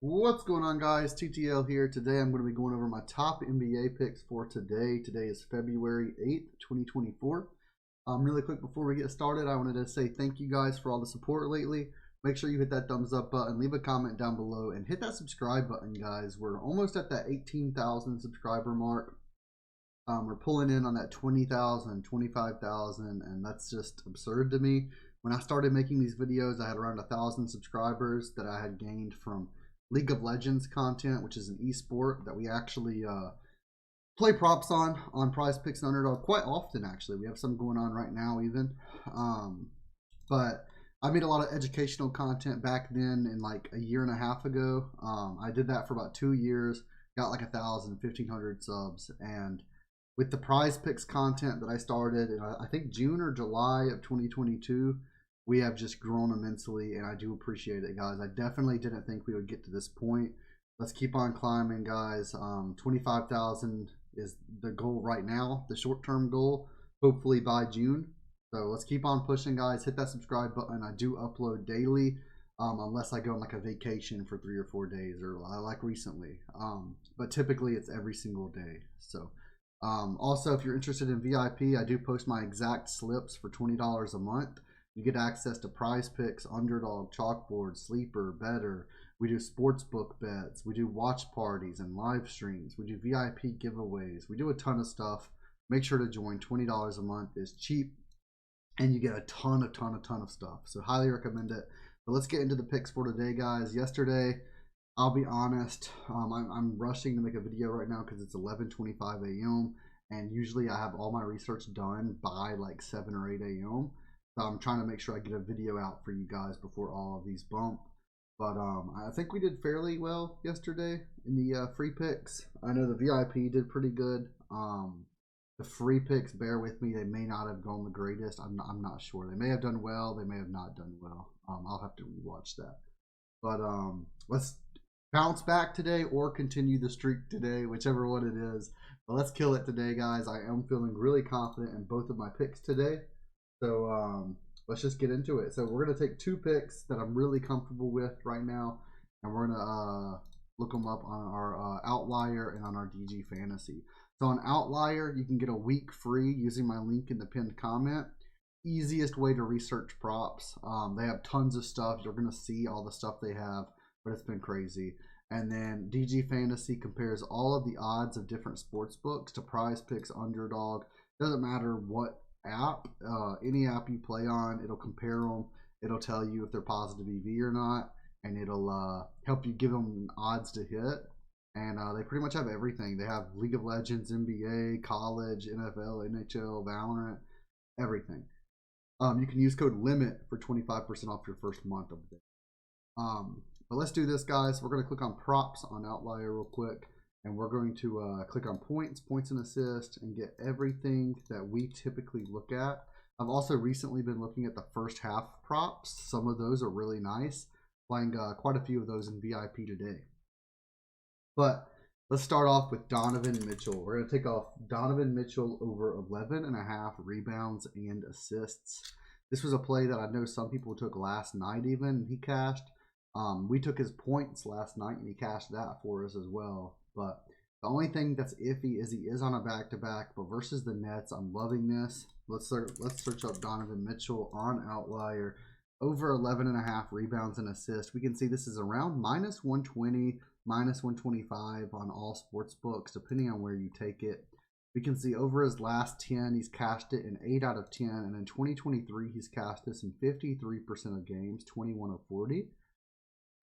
What's going on, guys? TTL here. Today I'm going to be going over my top NBA picks for today. Today is February 8th, 2024. Really quick before we get started, I wanted to say thank you guys for all the support lately. Make sure you hit that thumbs up button, leave a comment down below, and hit that subscribe button, guys. We're almost at that 18,000 subscriber mark. We're pulling in on that 20,000, 25,000, and that's just absurd to me. When I started making these videos, I had around 1,000 subscribers that I had gained from League of Legends content, which is an esport that we actually play props on Prizepicks and UnderDog quite often. Actually, we have some going on right now even. But I made a lot of educational content back then, in like a year and a half ago. I did that for about 2 years, got like 1,000, 1,500 subs, and with the Prizepicks content that I started in I think June or July of 2022. We have just grown immensely, and I do appreciate it, guys. I definitely didn't think we would get to this point. Let's keep on climbing, guys. 25,000 is the goal right now, the short-term goal, hopefully by June. So let's keep on pushing, guys. Hit that subscribe button. I do upload daily, unless I go on like a vacation for 3 or 4 days, or like recently. But typically it's every single day. So also, if you're interested in VIP, I do post my exact slips for $20 a month. You get access to Prizepicks, UnderDog, Chalkboard, Sleeper, Betr. We do sportsbook bets. We do watch parties and live streams. We do VIP giveaways. We do a ton of stuff. Make sure to join. $20 a month is cheap, and you get a ton of stuff. So highly recommend it. But let's get into the picks for today, guys. Yesterday, I'll be honest, I'm rushing to make a video right now because it's 11:25 a.m. and usually I have all my research done by like 7 or 8 a.m. So I'm trying to make sure I get a video out for you guys before all of these bump. But I think we did fairly well yesterday in the free picks. I know the VIP did pretty good. The free picks, bear with me, they may not have gone the greatest. I'm not sure. They may have done well. They may have not done well. I'll have to rewatch that. But let's bounce back today or continue the streak today, whichever one it is. But let's kill it today, guys. I am feeling really confident in both of my picks today. So let's just get into it. So we're going to take 2 picks that I'm really comfortable with right now, and we're going to look them up on our Outlier and on our DG Fantasy. So on Outlier, you can get a week free using my link in the pinned comment. Easiest way to research props. They have tons of stuff. You're going to see all the stuff they have, but it's been crazy. And then DG Fantasy compares all of the odds of different sports books to Prizepicks, UnderDog. Doesn't matter what app, any app you play on, it'll compare them. It'll tell you if they're positive EV or not, and it'll help you give them odds to hit. And they pretty much have everything. They have League of Legends, NBA, college, NFL, NHL, Valorant, everything. You can use code LIMIT for 25% off your first month of it. But let's do this, guys. We're going to click on props on Outlier real quick. And we're going to click on points and assists, and get everything that we typically look at. I've also recently been looking at the first half props. Some of those are really nice. Playing quite a few of those in VIP today. But let's start off with Donovan Mitchell. We're going to take off Donovan Mitchell over 11.5 rebounds and assists. This was a play that I know some people took last night even, and he cashed. We took his points last night, and he cashed that for us as well. But the only thing that's iffy is he is on a back-to-back, but versus the Nets, I'm loving this. Let's search up Donovan Mitchell on Outlier. Over 11.5 rebounds and assists. We can see this is around -120, -125 on all sports books, depending on where you take it. We can see over his last 10, he's cashed it in 8 out of 10. And in 2023, he's cashed this in 53% of games, 21 of 40.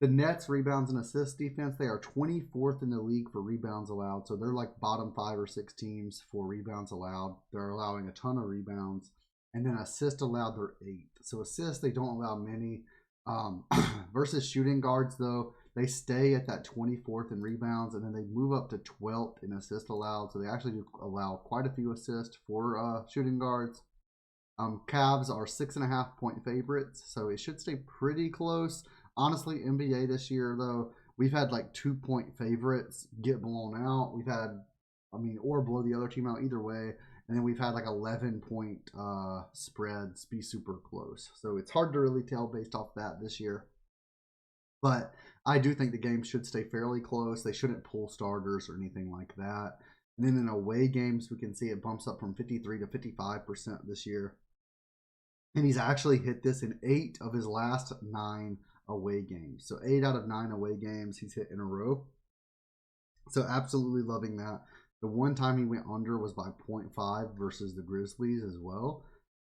The Nets rebounds and assists defense, they are 24th in the league for rebounds allowed. So they're like bottom 5 or 6 teams for rebounds allowed. They're allowing a ton of rebounds. And then assists allowed, they're 8th. So assists, they don't allow many. Versus shooting guards, though, they stay at that 24th in rebounds, and then they move up to 12th in assists allowed. So they actually do allow quite a few assists for shooting guards. Cavs are 6.5 point favorites, so it should stay pretty close. Honestly, NBA this year, though, we've had like 2 point favorites get blown out. We've had, or blow the other team out, either way. And then we've had like 11-point spreads be super close. So it's hard to really tell based off that this year. But I do think the game should stay fairly close. They shouldn't pull starters or anything like that. And then in away games, we can see it bumps up from 53 to 55% this year. And he's actually hit this in 8 of his last 9 away games. So 8 out of 9 away games he's hit in a row. So absolutely loving that. The one time he went under was by 0.5 versus the Grizzlies as well.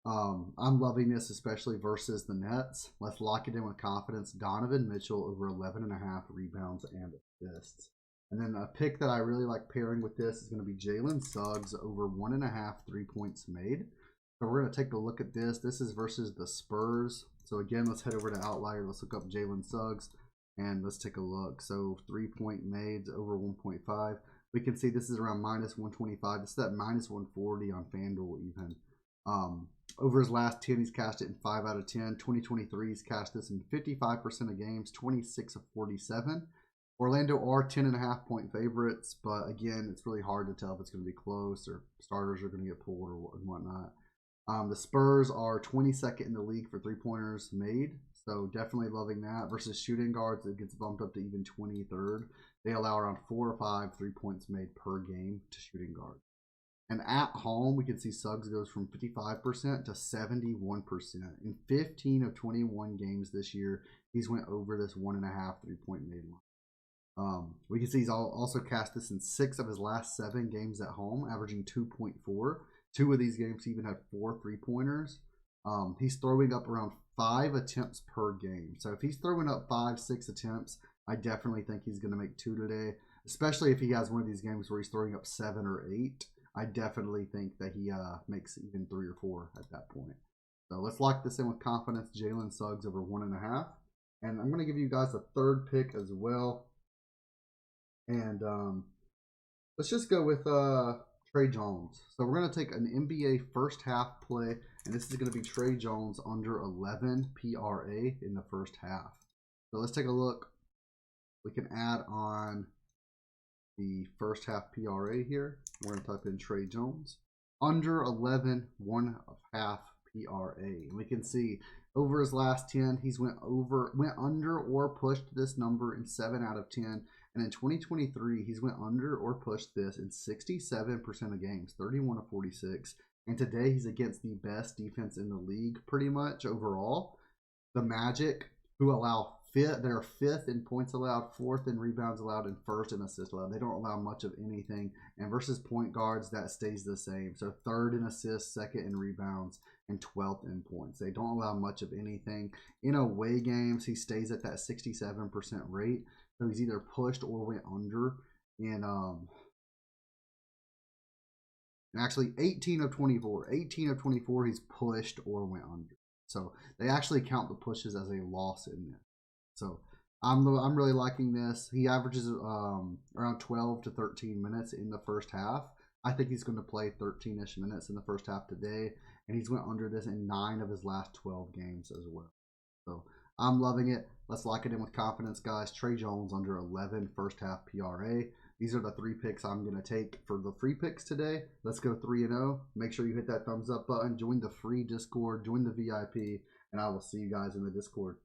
I'm loving this, especially versus the Nets. Let's lock it in with confidence. Donovan Mitchell over 11.5 rebounds and assists. And then a pick that I really like pairing with this is going to be Jalen Suggs over 1.5 3 points made. So we're going to take a look at this. This is versus the Spurs. So again, let's head over to Outlier. Let's look up Jalen Suggs and let's take a look. So 3-point made over 1.5. We can see this is around minus 125. This is at minus 140 on FanDuel even. Over his last 10, he's cashed it in 5 out of 10. 2023, he's cashed this in 55% of games, 26 of 47. Orlando are 10.5 point favorites, but again, it's really hard to tell if it's going to be close or starters are going to get pulled or whatnot. The Spurs are 22nd in the league for 3-pointers made, so definitely loving that. Versus shooting guards, it gets bumped up to even 23rd. They allow around 4 or 5 3-points made per game to shooting guards. And at home, we can see Suggs goes from 55% to 71%. In 15 of 21 games this year, he's went over this 1.5 3-point made line. We can see he's also cast this in 6 of his last 7 games at home, averaging 2.4. 2 of these games he even had 4 3-pointers. He's throwing up around 5 attempts per game. So if he's throwing up 5-6 attempts, I definitely think he's going to make 2 today, especially if he has one of these games where he's throwing up 7 or 8. I definitely think that he makes even 3 or 4 at that point. So let's lock this in with confidence. Jalen Suggs over 1.5. And I'm going to give you guys a third pick as well. And let's just go with Trey Jones. So we're going to take an NBA first half play. And this is going to be Trey Jones under 11 PRA in the first half. So let's take a look. We can add on the first half PRA here. We're going to type in Trey Jones. Under 11, 1.5 PRA. And we can see over his last 10, he's went under or pushed this number in 7 out of 10. And in 2023, he's went under or pushed this in 67% of games, 31 of 46. And today he's against the best defense in the league pretty much overall. The Magic, who allow they're 5th in points allowed, 4th in rebounds allowed, and 1st in assists allowed. They don't allow much of anything. And versus point guards, that stays the same. So 3rd in assists, 2nd in rebounds, and 12th in points. They don't allow much of anything. In away games, he stays at that 67% rate. So he's either pushed or went under. And actually 18 of 24. 18 of 24, he's pushed or went under. So they actually count the pushes as a loss in there. So I'm really liking this. He averages around 12 to 13 minutes in the first half. I think he's going to play 13-ish minutes in the first half today. And he's went under this in 9 of his last 12 games as well. So I'm loving it. Let's lock it in with confidence, guys. Trey Jones under 11 first half PRA. These are the 3 picks I'm going to take for the free picks today. Let's go 3-0. Make sure you hit that thumbs up button. Join the free Discord. Join the VIP. And I will see you guys in the Discord.